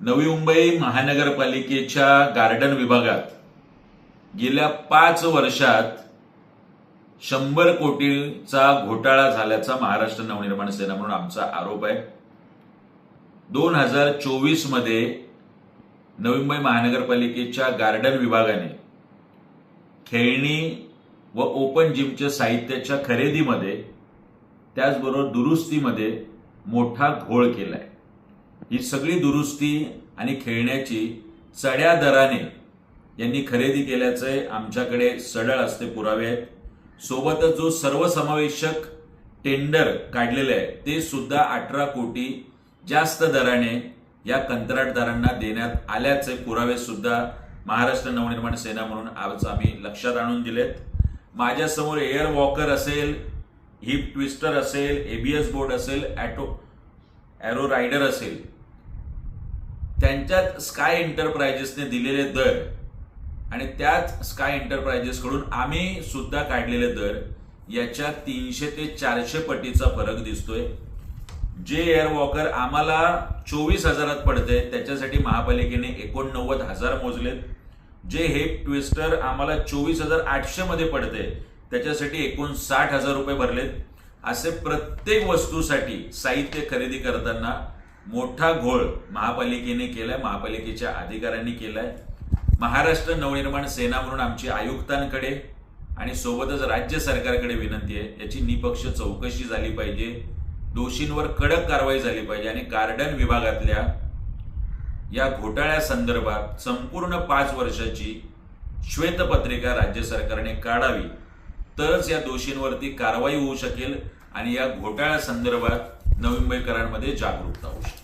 नवी मुंबई महानगरपालिकेच्या गार्डन विभागात गेल्या 5 वर्षात 100 कोटीचा घोटाळा झाल्याचा महाराष्ट्र नवनिर्माण सेना म्हणून आमचा आरोप आहे। 2024 मध्ये नवी मुंबई महानगरपालिकेच्या गार्डन विभागाने खेळणी व ओपन जिमच्या साहित्याच्या खरेदीमध्ये त्याचबरोबर दुरुस्तीमध्ये मोठा घोळ केलाय। ही सगळी दुरुस्ती आणि खेळण्याची चढ्या दराने यांनी खरेदी केल्याचे आमच्याकडे सढळ असते पुरावे आहेत। सोबतच जो सर्वसमावेशक टेंडर काढलेले आहे ते सुद्धा 18 कोटी जास्त दराने या कंत्राटदारांना देण्यात आल्याचे पुरावे सुद्धा महाराष्ट्र नवनिर्माण सेना म्हणून आज आम्ही लक्षात आणून दिलेत। माझ्यासमोर एअर वॉकर असेल, हिप ट्विस्टर असेल, एबीएस बोर्ड असेल, एरो रायडर असेल, त्यांच्यात स्काय एंटरप्राइजेसने दिलेले दर आणि त्याच स्काय एंटरप्राइजेस कडून आम्ही सुद्धा काढलेले दर याच्या 300 ते 400 पटीचा फरक दिसतोय। जे एअर वॉकर आम्हाला 24,000 पडते त्याच्यासाठी महापालिकेने 89,000 मोजलेत। जे हिप ट्विस्टर आम्हाला 24,800 मध्ये पडते त्याच्यासाठी 59,000 रुपये भरलेत। असे प्रत्येक वस्तूसाठी साहित्य खरेदी करताना मोठा घोळ महापालिकेने केलाय, महापालिकेच्या अधिकाऱ्यांनी केलाय। महाराष्ट्र नवनिर्माण सेना म्हणून आमची आयुक्तांकडे आणि सोबतच राज्य सरकारकडे विनंती आहे, याची निपक्ष चौकशी झाली पाहिजे, दोषींवर कडक कारवाई झाली पाहिजे आणि गार्डन विभागातल्या या घोटाळ्या संदर्भात संपूर्ण 5 वर्षाची श्वेतपत्रिका राज्य सरकारने काढावी, तरच या दोषींवरती कारवाई होऊ शकेल आणि या घोटाळ्या संदर्भात नवी मुंबईकरांमध्ये जागरूकता होऊ शकेल।